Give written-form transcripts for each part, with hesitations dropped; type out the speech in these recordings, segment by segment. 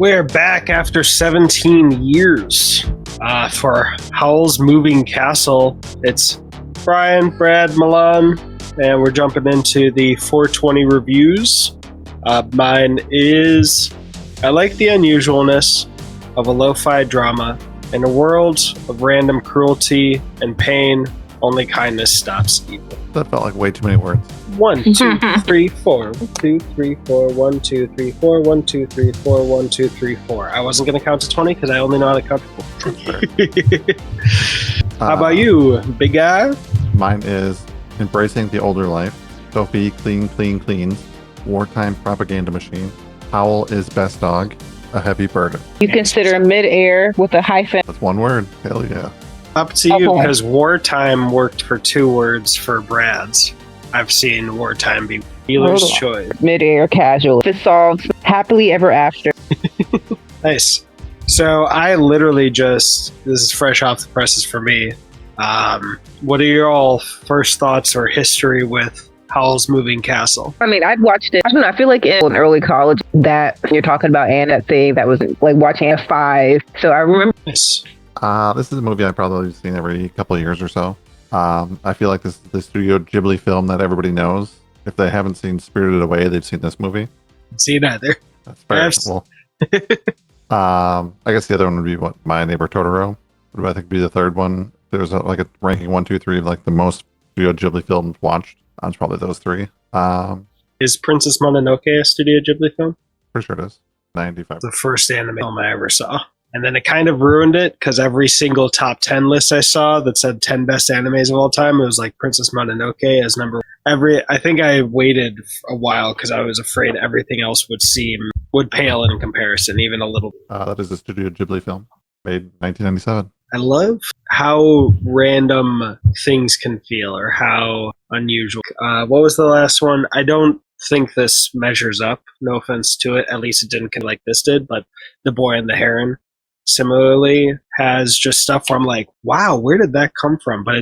We're back after 17 years for Howl's Moving Castle. It's Brian, Brad, Milan, and we're jumping into the 420 reviews. Mine is, I like the unusualness of a lo-fi drama. In a world of random cruelty and pain, only kindness stops evil. That felt like way too many words. 1, 2, 3, 4. 1, 2, 3, 4. 1, 2, 3, 4. 1, 2, 3, 4. 1, 2, 3, 4. I wasn't going to count to 20 because I only know how to count to 4. How about you, big guy? Mine is Embracing the Older Life. Sophie cleans. Wartime propaganda machine. Howl is best dog. A heavy burden. You consider midair with a hyphen. That's one word. Hell yeah. Up to you, because wartime worked for 2 words for Brad's. I've seen wartime be dealer's choice. Midair casual. If it solves happily ever after. Nice. So I literally this is fresh off the presses for me. What are your all first thoughts or history with Howl's Moving Castle? I mean, I'd watched it. I feel like in early college that you're talking about and that thing that was like watching at 5. So I remember. Nice. This is a movie I've probably seen every couple of years or so. I feel like this is the Studio Ghibli film that everybody knows. If they haven't seen Spirited Away, they've seen this movie. See neither. That's fair. Well, I guess the other one would be My Neighbor Totoro. Would I think be the third one? There's a ranking 1, 2, 3 of like the most Studio Ghibli films watched. It's probably those 3. Is Princess Mononoke a Studio Ghibli film? Pretty sure it is. 95. The first anime film I ever saw. And then it kind of ruined it because every single top 10 list I saw that said 10 best animes of all time, it was like Princess Mononoke as number one. I think I waited a while because I was afraid everything else would pale in comparison, even a little. That is a Studio Ghibli film made 1997. I love how random things can feel or how unusual. What was the last one? I don't think this measures up. No offense to it. At least it didn't like this did, but The Boy and the Heron similarly has just stuff where I'm like, wow, where did that come from? But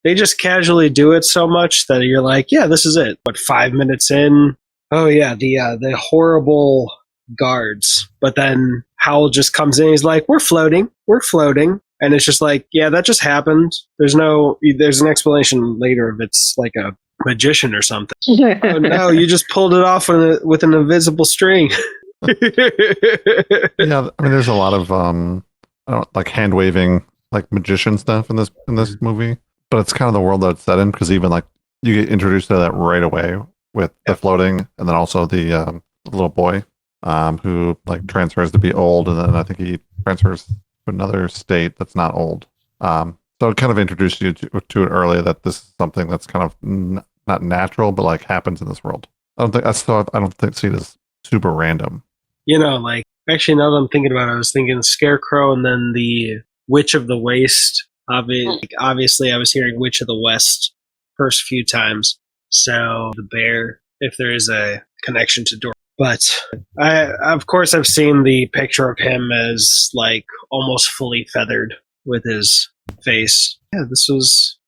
they just casually do it so much that you're like, yeah, this is it. But 5 minutes in, oh yeah, the horrible guards. But then Howl just comes in, he's like, we're floating. And it's just like, yeah, that just happened. There's an explanation later if it's like a magician or something. Oh no, you just pulled it off with an invisible string. Yeah, I mean, there's a lot of like hand waving, like magician stuff in this movie, but it's kind of the world that it's set in because even like you get introduced to that right away with the floating, and then also the little boy who like transfers to be old, and then I think he transfers to another state that's not old. So it kind of introduced you to it earlier that this is something that's kind of not natural, but like happens in this world. I don't see it as super random. Like actually now that I'm thinking about it, I was thinking Scarecrow and then the Witch of the Waste. Obviously, I was hearing Witch of the West first few times. So the bear, if there is a connection to Dora. But of course, I've seen the picture of him as like almost fully feathered with his face. Yeah, this was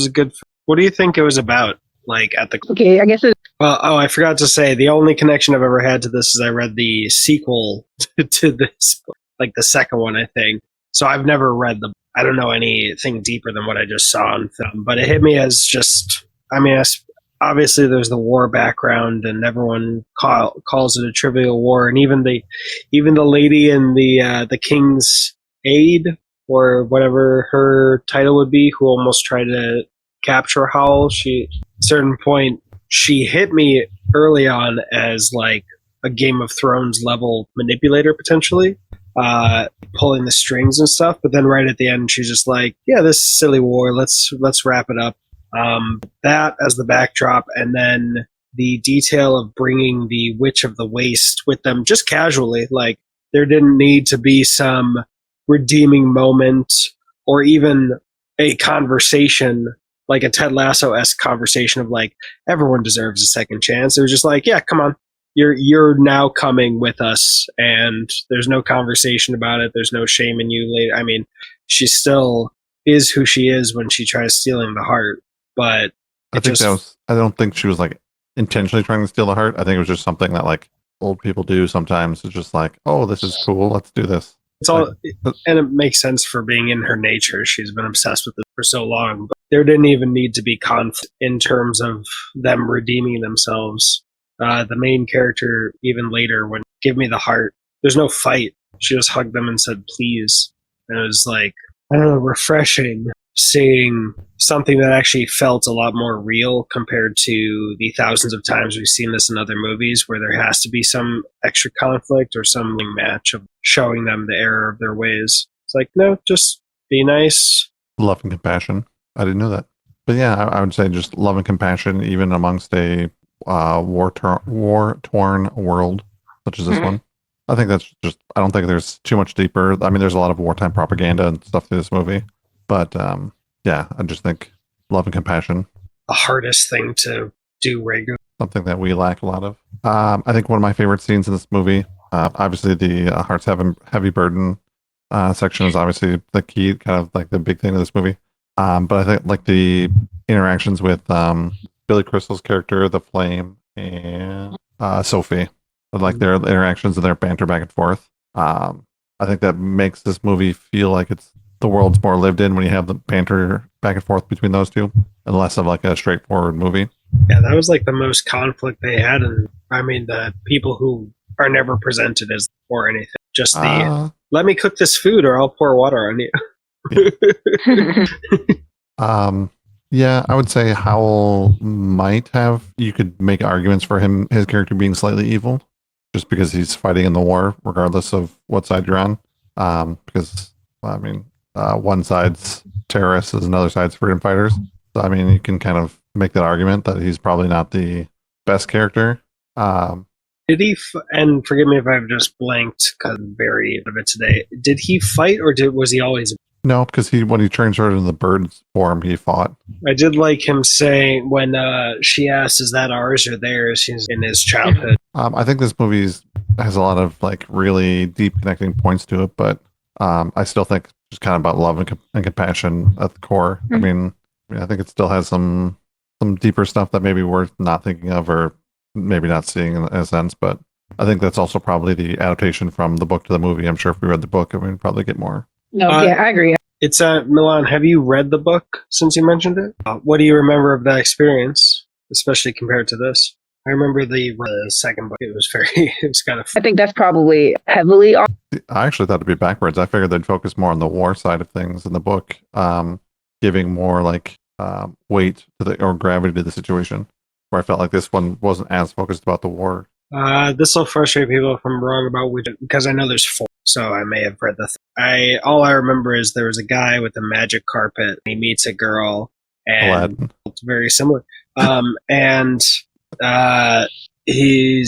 a good. What do you think it was about? Like at the okay, I guess it's. Well, I forgot to say the only connection I've ever had to this is I read the sequel to this, like the second one, I think. So I've never read I don't know anything deeper than what I just saw in film, but it hit me as just. I mean, obviously there's the war background, and everyone calls it a trivial war, and even the lady in the King's Aid or whatever her title would be, who almost tried to capture Howl. At a certain point, she hit me early on as like a Game of Thrones level manipulator potentially, pulling the strings and stuff. But then right at the end, she's just like, "Yeah, this is silly war. Let's wrap it up." That as the backdrop, and then the detail of bringing the Witch of the Waste with them just casually. Like there didn't need to be some redeeming moment or even a conversation. Like a Ted Lasso-esque conversation of like, everyone deserves a second chance. It was just like, yeah, come on. You're now coming with us, and there's no conversation about it. There's no shame in you later. I mean, she still is who she is when she tries stealing the heart, but I don't think she was like intentionally trying to steal the heart. I think it was just something that like old people do sometimes. It's just like, oh, this is cool. Let's do this. It's all, and it makes sense for being in her nature. She's been obsessed with it for so long. But there didn't even need to be conflict in terms of them redeeming themselves. The main character, even later, when give me the heart, there's no fight. She just hugged them and said, please. And it was like, I don't know, refreshing seeing something that actually felt a lot more real compared to the thousands of times we've seen this in other movies where there has to be some extra conflict or some match of showing them the error of their ways. It's like, no, just be nice. Love and compassion. I didn't know that. But yeah, I would say just love and compassion, even amongst a war-torn world such as this one. I think that's just, I don't think there's too much deeper. I mean, there's a lot of wartime propaganda and stuff through this movie. But yeah, I just think love and compassion. The hardest thing to do regularly. Something that we lack a lot of. I think one of my favorite scenes in this movie, obviously the Heart's Heavy Burden section is obviously the key, kind of like the big thing of this movie. But I think like the interactions with Billy Crystal's character, the Flame, and Sophie, like their interactions and their banter back and forth. I think that makes this movie feel like it's the world's more lived in when you have the banter back and forth between those two, and less of like a straightforward movie. Yeah, that was like the most conflict they had, and I mean the people who are never presented as or anything. Just the let me cook this food or I'll pour water on you. Yeah, I would say Howl might have. You could make arguments for his character being slightly evil, just because he's fighting in the war, regardless of what side you're on. Because I mean, one side's terrorists, is another side's freedom fighters. So I mean, you can kind of make that argument that he's probably not the best character. Did he? And forgive me if I've just blanked because I'm very out of it today. Did he fight, or was he always? No, because when he transferred into the bird's form, he fought. I did like him saying when she asked, "Is that ours or theirs?" He's in his childhood. I think this movie has a lot of like really deep connecting points to it, but I still think it's kind of about love and compassion at the core. I mean, I think it still has some deeper stuff that maybe we're not thinking of or maybe not seeing in a sense, but I think that's also probably the adaptation from the book to the movie. I'm sure if we read the book, we'd probably get more. No, yeah, I agree. It's Milan. Have you read the book since you mentioned it? What do you remember of that experience, especially compared to this? I remember the second book. It was kind of. I think that's probably heavily on. I actually thought it'd be backwards. I figured they'd focus more on the war side of things in the book, giving more like weight to or gravity to the situation. Where I felt like this one wasn't as focused about the war. This will frustrate people if I'm wrong about which, because I know there's 4, so I may have read the. All I remember is there was a guy with a magic carpet. And he meets a girl, and Aladdin. It's very similar. And he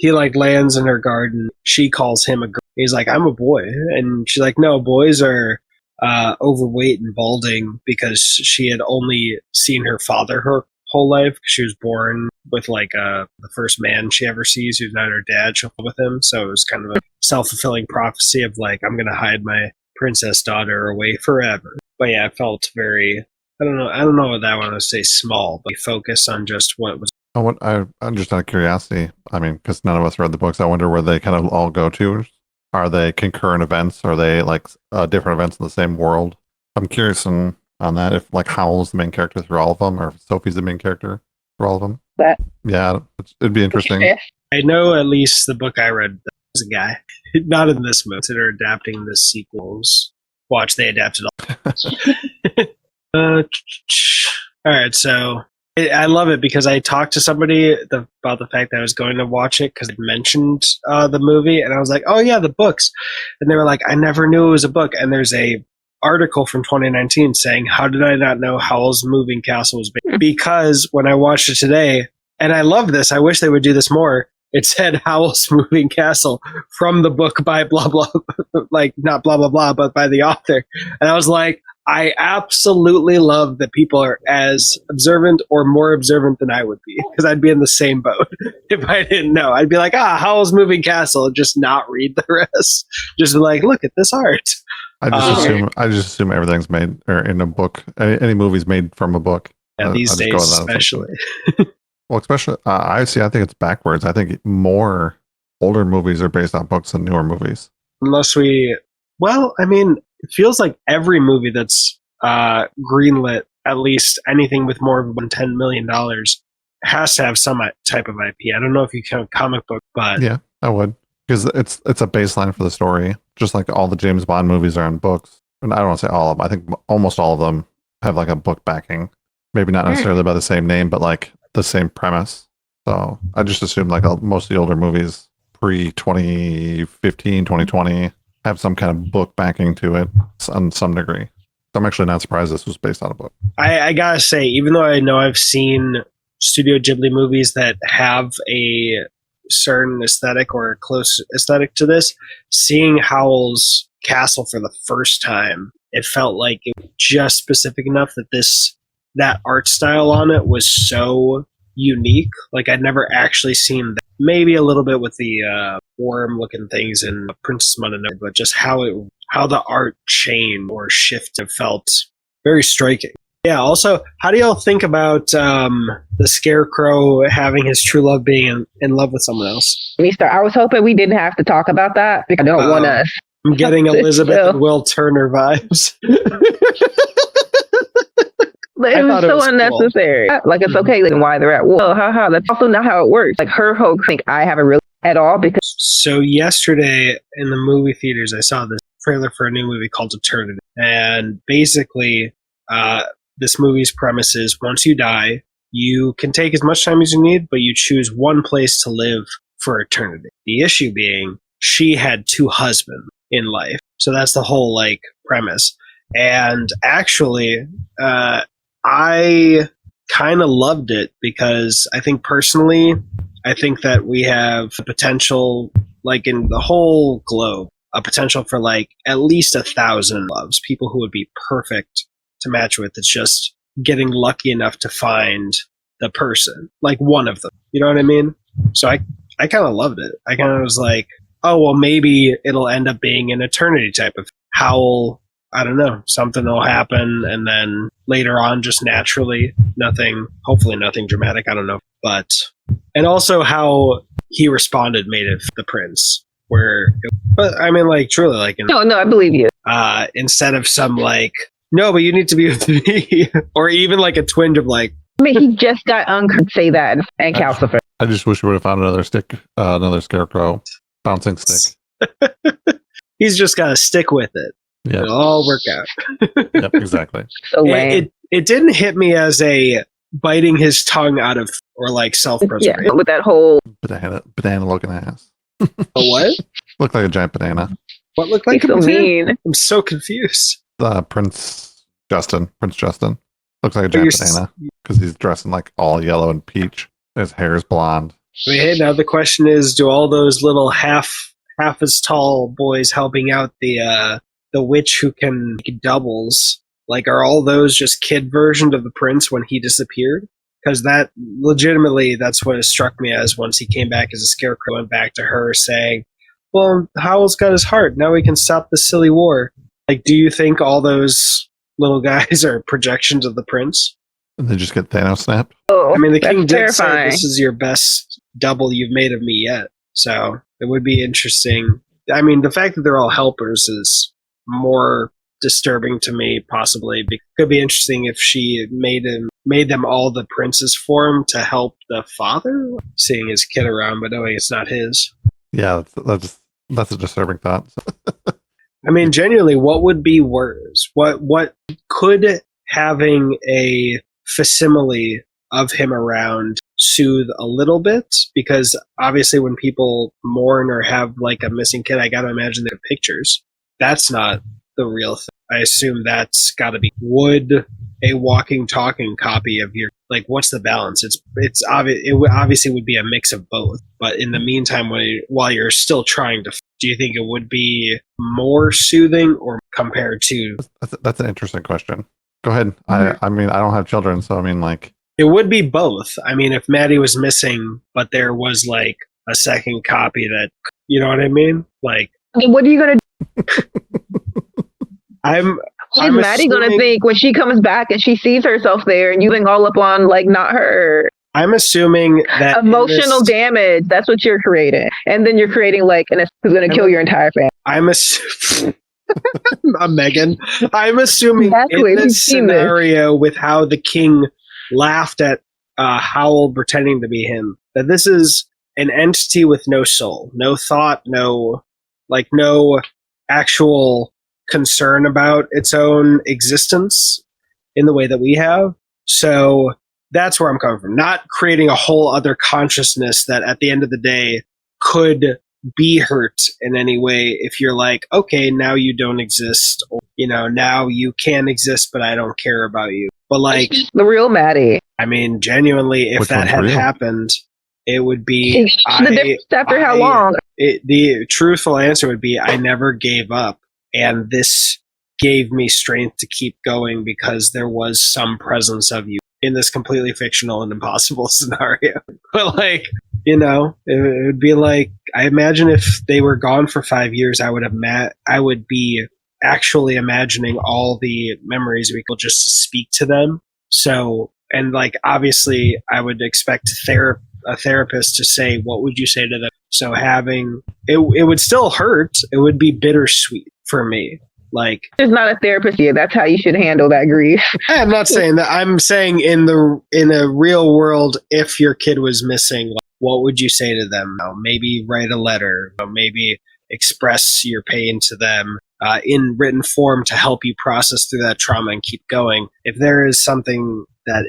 like lands in her garden. She calls him a girl. He's like, I'm a boy, and she's like, no, boys are overweight and balding, because she had only seen her father her whole life. She was born with like the first man she ever sees who's not her dad. She'll live with him, so it was kind of a self-fulfilling prophecy of like, I'm gonna hide my princess daughter away forever. But yeah, it felt very, I don't know what that one would say, small, but focus on just what was. I'm just out of curiosity. I mean, because none of us read the books, I wonder where they kind of all go to. Are they concurrent events? Are they like different events in the same world? I'm curious on that, if like Howl's the main character through all of them, or if Sophie's the main character through all of them. Yeah, it'd be interesting. I know at least the book I read, there's a guy, not in this movie, they're adapting the sequels. Watch, they adapted all. Alright, so I love it because I talked to somebody about the fact that I was going to watch it because it mentioned the movie, and I was like, oh yeah, the books. And they were like, I never knew it was a book. And there's a article from 2019 saying, how did I not know Howl's Moving Castle was made? Because when I watched it today, and I love this, I wish they would do this more, it said Howl's Moving Castle from the book by blah blah, like not blah blah blah, but by the author. And I was like, I absolutely love that people are as observant or more observant than I would be, because I'd be in the same boat if I didn't know. I'd be like, Howl's Moving Castle, and just not read the rest. Just be like, look at this art. I just assume everything's made or in a book. Any movie's made from a book. Yeah, these days especially. Well, especially I see. I think it's backwards. I think more older movies are based on books than newer movies. Unless well, I mean, it feels like every movie that's greenlit, at least anything with more than $10 million, has to have some type of IP. I don't know if you count comic book, but yeah, I would, because it's a baseline for the story, just like all the James Bond movies are in books. And I don't want to say all of them. I think almost all of them have like a book backing. Maybe not necessarily by the same name, but like the same premise. So I just assume like most of the older movies pre 2015, 2020 have some kind of book backing to it on some degree. So I'm actually not surprised this was based on a book. I gotta say, even though I know I've seen Studio Ghibli movies that have a certain aesthetic or a close aesthetic to this, seeing Howl's castle for the first time, it felt like it was just specific enough that art style on it was so unique. Like I'd never actually seen that. Maybe a little bit with the worm looking things in Princess Mononoke, but just how the art changed or shifted felt very striking. Yeah, also, how do y'all think about the Scarecrow having his true love being in love with someone else? I was hoping we didn't have to talk about that because I don't want us. I'm getting Elizabeth and Will Turner vibes. It was so unnecessary. Cool. Like, it's okay why they're at war. That's also not how it works. Like, her whole think I haven't really at all because... So yesterday in the movie theaters, I saw this trailer for a new movie called Eternity. And basically, this movie's premise is once you die, you can take as much time as you need, but you choose one place to live for eternity. The issue being, she had 2 husbands in life. So that's the whole, like, premise. And actually, I kind of loved it because I think personally, I think that we have the potential, like in the whole globe, a potential for like at least 1,000 loves, people who would be perfect to match with. It's just getting lucky enough to find the person, like one of them. You know what I mean? So I kind of loved it. I kind of was like, oh, well, maybe it'll end up being an eternity type of Howl. I don't know, something will happen, and then later on, just naturally, hopefully nothing dramatic, I don't know. And also how he responded made it the prince, but I mean, like, truly, like... No, I believe you. Instead of some, like, no, but you need to be with me, or even like a twinge of like... I mean, he just got say that, and Calcifer. I just wish we would have found another Scarecrow bouncing stick. He's just got to stick with it. Yeah. It'll all work out. Yep, exactly. So lame. It didn't hit me as a biting his tongue out of, or like self-preservation. Yeah, with that whole banana looking ass. A what? Looked like a giant banana. What looked like a banana? Mean. I'm so confused. Prince Justin. Looks like a giant banana because he's dressed in like all yellow and peach. His hair is blonde. Hey, now the question is, do all those little half as tall boys helping out the witch who can make doubles, like, are all those just kid versions of the prince when he disappeared? Because that legitimately, that's what it struck me as once he came back as a scarecrow, went back to her saying, well, Howl's got his heart, now we can stop the silly war. Like, do you think all those little guys are projections of the prince? And they just get Thanos snapped? Oh, I mean, the king did say this is your best double you've made of me yet, so it would be interesting. I mean, the fact that they're all helpers is more disturbing to me, possibly. It could be interesting if she made them all the prince's form to help the father, seeing his kid around but knowing it's not his. Yeah, that's a disturbing thought. I mean, genuinely, what would be worse? What could having a facsimile of him around soothe a little bit? Because obviously when people mourn or have like a missing kid, I gotta imagine their pictures. That's not the real thing. I assume that's got to be. Would a walking, talking copy of your, like, what's the balance? It's obvious. Obviously would be a mix of both. But in the meantime, while you're still trying to, do you think it would be more soothing or compared to? That's an interesting question. Go ahead. Mm-hmm. I mean, I don't have children, so I mean, like, it would be both. I mean, if Maddie was missing, but there was like a second copy that, you know what I mean? Like, what are you gonna do? What is Maddie gonna think when she comes back and she sees herself there and you think all up on, like, not her? I'm assuming that emotional damage. That's what you're creating, and then you're creating like who's going to kill your entire family. I'm Megan. I'm assuming in this scenario with how the king laughed at Howl pretending to be him, that this is an entity with no soul, no thought, no actual concern about its own existence in the way that we have. So that's where I'm coming from. Not creating a whole other consciousness that at the end of the day could be hurt in any way if you're like, okay, now you don't exist, or, now you can exist, but I don't care about you. But like the real Maddie. I mean, genuinely, if that had happened, it would be after how long? The truthful answer would be I never gave up, and this gave me strength to keep going because there was some presence of you in this completely fictional and impossible scenario. But like, it would be like, I imagine if they were gone for 5 years, I would be actually imagining all the memories we could just speak to them. So, and like, obviously I would expect a therapist to say, what would you say to them? So having, it would still hurt. It would be bittersweet for me. Like, there's not a therapist here. That's how you should handle that grief. I'm not saying that. I'm saying in a real world, if your kid was missing, like, what would you say to them? Maybe write a letter. Maybe express your pain to them in written form to help you process through that trauma and keep going. If there is something that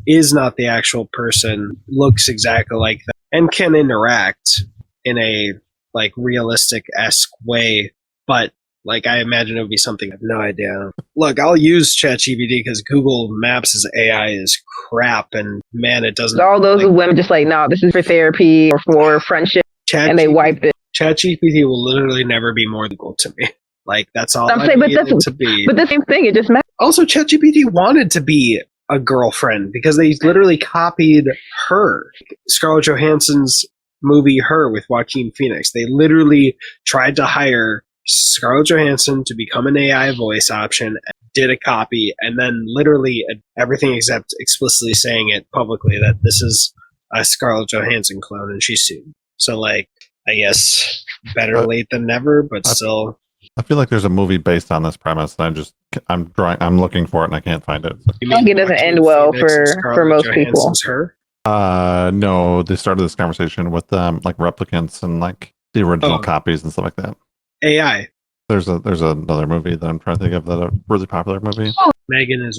is not the actual person, looks exactly like that, and can interact in a like realistic-esque way, but like, I imagine it would be something I have no idea. Look, I'll use ChatGPT because Google Maps' AI is crap, and man, it doesn't. All those women just like, no, this is for therapy or for friendship, and they wiped it. ChatGPT will literally never be more equal to me. Like, that's all I'm saying, but to be. But the same thing, it just matters. Also, ChatGPT wanted to be a girlfriend because they literally copied her. Scarlett Johansson's movie Her with Joaquin Phoenix. They literally tried to hire Scarlett Johansson to become an AI voice option, and did a copy, and then literally everything except explicitly saying it publicly that this is a Scarlett Johansson clone, and she's sued. So, like, I guess better late than never, but still. I feel like there's a movie based on this premise, and I'm looking for it, and I can't find it. So. I think it doesn't end well for most people. Her? No, they started this conversation with like replicants and like the original copies and stuff like that. AI. There's another movie that I'm trying to think of, that a really popular movie. Megan is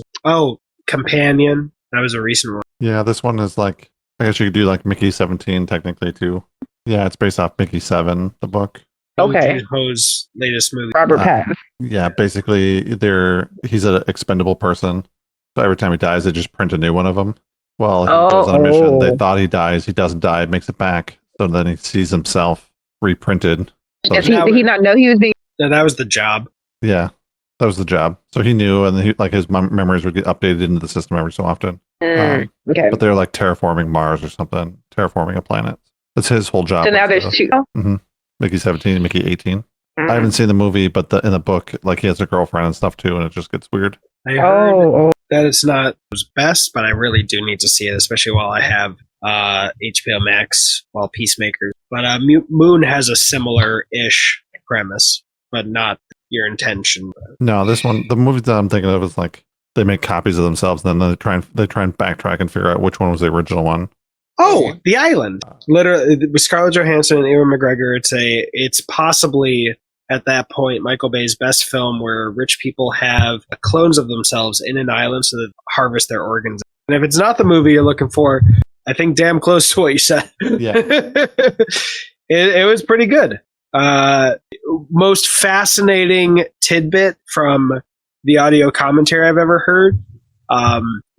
Companion. That was a recent one. Yeah, this one is like, I guess you could do like Mickey 17 technically too. Yeah, it's based off Mickey 7, the book. Okay. Ho's latest movie. Robert Pattinson. Yeah, basically he's an expendable person. So every time he dies, they just print a new one of him. Well, he goes on a mission. They thought he dies. He doesn't die. Makes it back. So then he sees himself reprinted. So did he not know he was being? No, that was the job. Yeah, that was the job. So he knew, and his memories would get updated into the system every so often. Okay. But they're like terraforming Mars or something, terraforming a planet. That's his whole job. So now there's two. Mm-hmm. Mickey 17 and Mickey 18. I haven't seen the movie, but in the book, like, he has a girlfriend and stuff too, and it just gets weird. I heard that it's not his best, but I really do need to see it, especially while I have HBO Max, while Peacemaker. But Moon has a similar-ish premise, but not your intention. No, this one, the movie that I'm thinking of is like, they make copies of themselves, and then they try and backtrack and figure out which one was the original one. Oh, The Island. Literally, with Scarlett Johansson and Ewan McGregor, it's possibly, at that point, Michael Bay's best film where rich people have clones of themselves in an island so that harvest their organs. And if it's not the movie you're looking for, I think damn close to what you said. Yeah. It was pretty good. Most fascinating tidbit from the audio commentary I've ever heard,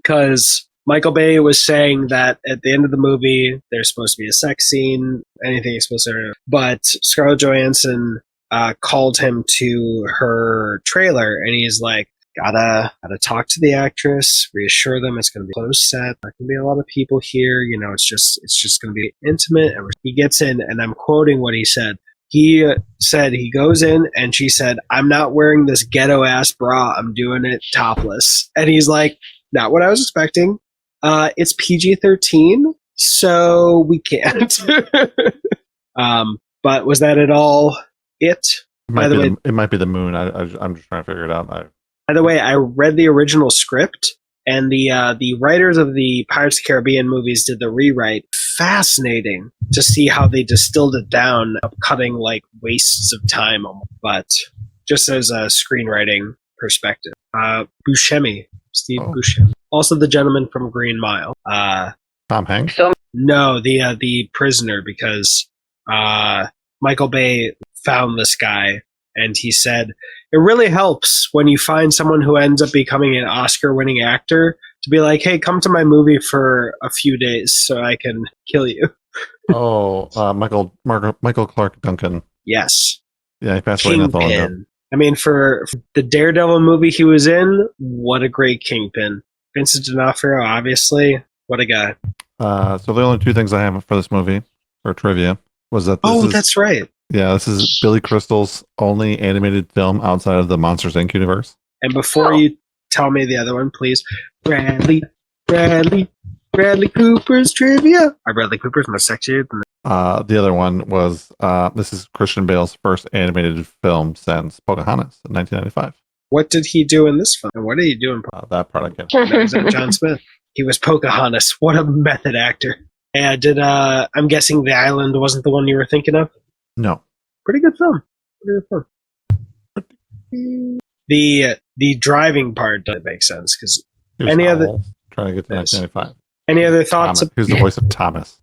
because Michael Bay was saying that at the end of the movie, there's supposed to be a sex scene, anything explicit, but Scarlett Johansson called him to her trailer, and he's like, gotta talk to the actress, reassure them it's going to be a closed set, there can be a lot of people here, it's just going to be intimate. And he gets in, and I'm quoting what he said. He said he goes in, and she said, "I'm not wearing this ghetto ass bra, I'm doing it topless." And he's like, not what I was expecting. It's PG-13, so we can't. But was that at all it? It might be the moon. I'm just trying to figure it out. By the way, I read the original script, and the writers of the Pirates of the Caribbean movies did the rewrite. Fascinating to see how they distilled it down, cutting like wastes of time, but just as a screenwriting perspective. Buscemi, Steve Buscemi, also the gentleman from Green Mile. Tom Hanks? No, the prisoner, because Michael Bay found this guy, and he said, it really helps when you find someone who ends up becoming an Oscar-winning actor to be like, hey, come to my movie for a few days so I can kill you. Michael Clark Duncan. Yes. Yeah, he passed away not long ago. I mean, for the Daredevil movie he was in, what a great Kingpin. Vincent D'Onofrio, obviously. What a guy. So the only two things I have for this movie, for trivia, was that that's right. Yeah, this is Billy Crystal's only animated film outside of the Monsters, Inc. universe. And before you tell me the other one, please, Bradley Cooper's trivia. Bradley Cooper's more sexier than the other one was this is Christian Bale's first animated film since Pocahontas in 1995. What did he do in this film? And what did he do in that part I can't. That was John Smith. He was Pocahontas. What a method actor. Yeah, I'm guessing The Island wasn't the one you were thinking of? No. Pretty good film. The driving part doesn't make sense because any Howl, other trying to get to 1995. Any other thoughts? Thomas. Who's the voice of Thomas?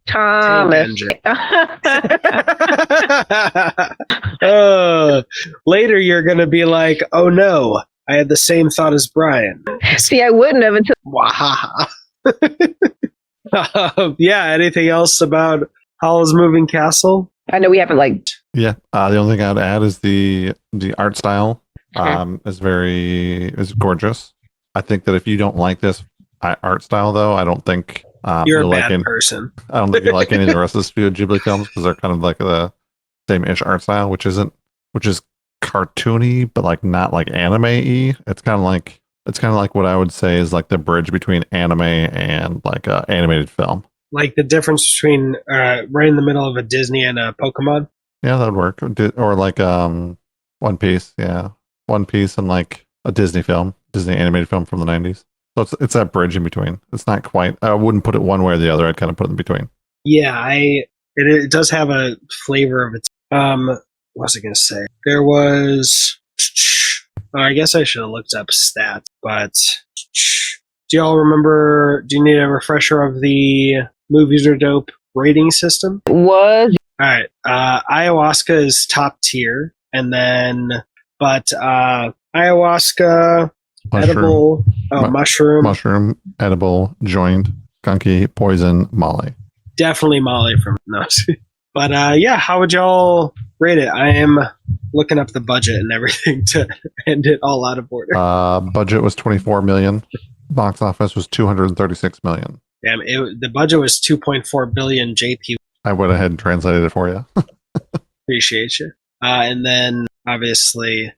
Later, you're gonna be like, "Oh no, I had the same thought as Brian." See, I wouldn't have until. Yeah. Anything else about Howl's Moving Castle? I know we haven't Yeah. The only thing I'd add is the art style is gorgeous. I think that if you don't like this art style, though, I don't think you're a bad person. I don't think you like any of the rest of the Studio Ghibli films because they're kind of like the same-ish art style, which is cartoony, but like not like anime-y. It's kind of like what I would say is like the bridge between anime and like a animated film. Like the difference between right in the middle of a Disney and a Pokemon. Yeah, that would work. Or like One Piece. Yeah, One Piece and like a Disney animated film from the 90s. So it's that bridge in between. It's not quite. I wouldn't put it one way or the other. I'd kind of put it in between. Yeah, it does have a flavor of its. What was I going to say? There was. I guess I should have looked up stats, but do y'all remember? Do you need a refresher of the Movies Are Dope rating system? Was all right. Ayahuasca is top tier, and then ayahuasca. Edible, mushroom, edible, joint, skunky, poison, Molly. Definitely Molly from no. But yeah, how would y'all rate it? I am looking up the budget and everything to end it all out of order. Budget was $24 million. Box office was $236 million. Damn, the budget was $2.4 billion. JP. I went ahead and translated it for you. Appreciate you. And then obviously.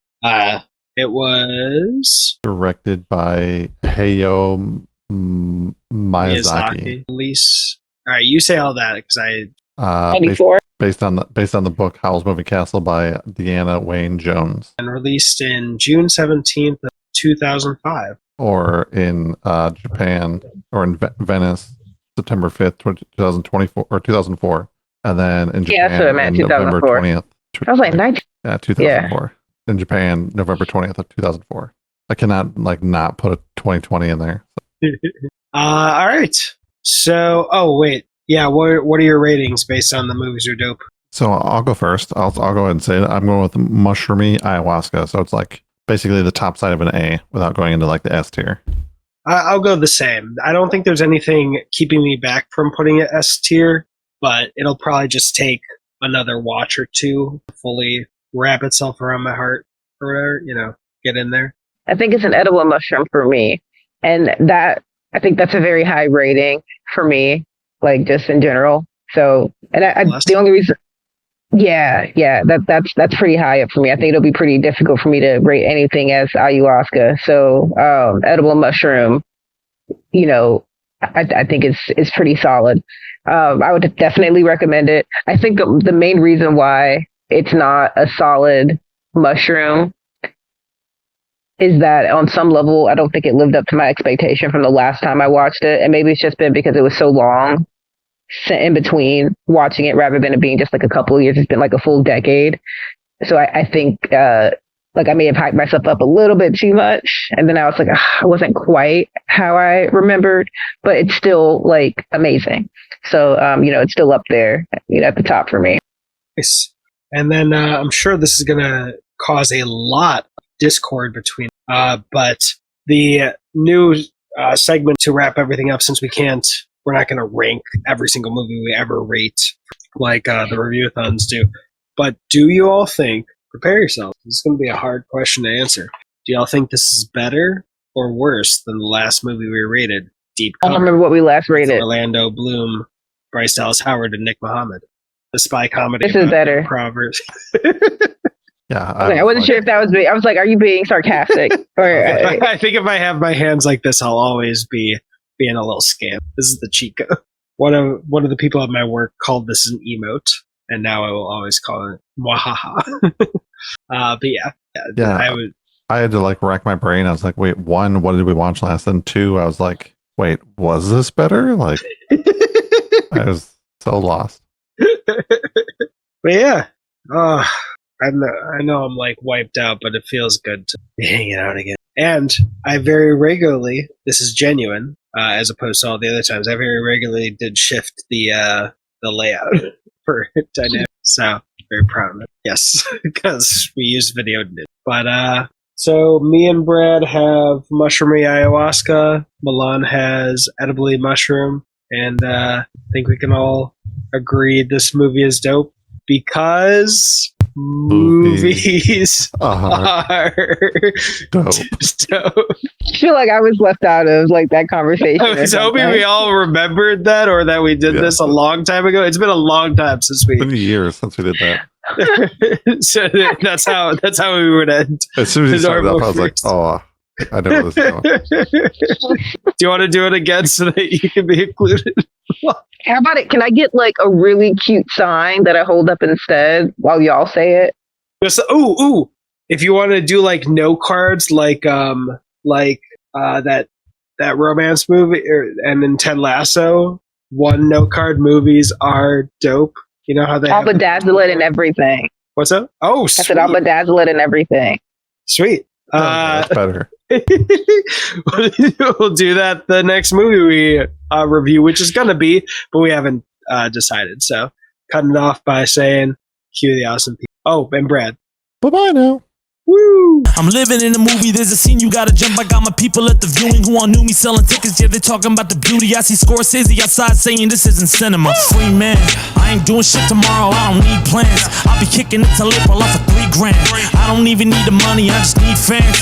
It was directed by Hayao Miyazaki. Release. All right, you say all that because I. 94. Based on the book Howl's Moving Castle by Deanna Wayne Jones, and released in June 17th, 2005, or in Japan or in Venice, September 5th, 2024 or 2004, and then in Japan, November 20th. I was like 19. Yeah, 2004. Yeah. In Japan, November 20th of 2004. I cannot not put a 2020 in there. All right. So, wait. Yeah, what are your ratings based on the Movies Are Dope? So I'll go first. I'll go ahead and say that I'm going with mushroomy ayahuasca. So it's like basically the top side of an A without going into like the S tier. I'll go the same. I don't think there's anything keeping me back from putting it S tier, but it'll probably just take another watch or two to fully wrap itself around my heart or whatever, get in there. I think it's an edible mushroom for me. And I think that's a very high rating for me, like just in general. So, and the only reason, that's pretty high up for me. I think it'll be pretty difficult for me to rate anything as ayahuasca. So, edible mushroom, I think it's pretty solid. I would definitely recommend it. I think the main reason why it's not a solid mushroom is that on some level, I don't think it lived up to my expectation from the last time I watched it. And maybe it's just been because it was so long in between watching it rather than it being just like a couple of years. It's been like a full decade. So I think like I may have hyped myself up a little bit too much. And then I was like, it wasn't quite how I remembered, but it's still like amazing. So, it's still up there, at the top for me. Nice. And then I'm sure this is going to cause a lot of discord between, but the new segment to wrap everything up, since we're not going to rank every single movie we ever rate like the review-a-thons do. But do you all think, prepare yourself, this is going to be a hard question to answer. Do y'all think this is better or worse than the last movie we rated, Deep I Cover? don't remember what we last rated. Orlando Bloom, Bryce Dallas Howard, and Nick Muhammad. The spy comedy. This is better. Proverbs. Yeah. I wasn't sure if that was I was like, are you being sarcastic? Or I think if I have my hands like this, I'll always be being a little scam. This is the cheat code. One of the people at my work called this an emote, and now I will always call it mwahaha. But yeah. I had to like rack my brain. I was like, wait, 1, what did we watch last? And 2, I was like, wait, was this better? Like, I was so lost. But yeah, I know I'm like wiped out, but it feels good to be hanging out again. And I very regularly, this is genuine, as opposed to all the other times, I very regularly did shift the layout for dynamic. So very proud of it. Yes, because we use video. But so me and Brad have mushroomy ayahuasca. Milan has edibly mushroom, and I think we can all agree this movie is dope because movies are dope. dope. I feel like I was left out of like that conversation. I was hoping we all remembered that, or that we did this a long time ago. It's been a long time since it's been years since we did that. So that's how we would end. As soon as you started up, I was like, oh, I know where this is going. Do you want to do it again so that you can be included? How about it? Can I get like a really cute sign that I hold up instead while y'all say it? Just, ooh. If you want to do like no cards, like that romance movie, and then Ted Lasso, 1 no card movies are dope. You know how they I'll bedazzle it and everything. What's up? Oh, sweet. I said I'll bedazzle it and everything. Sweet. That's better. We'll do that the next movie we review, which is gonna be, but we haven't decided. So cutting it off by saying, cue the awesome people. Oh, and Brad. Bye-bye now. Woo! I'm living in a movie, there's a scene you gotta jump. I got my people at the viewing who all knew me selling tickets. Yeah, they talking about the beauty. I see Scorsese outside saying this isn't cinema. Free man, I ain't doing shit tomorrow, I don't need plans. I'll be kicking it till April off for $3 grand. I don't even need the money, I just need fans.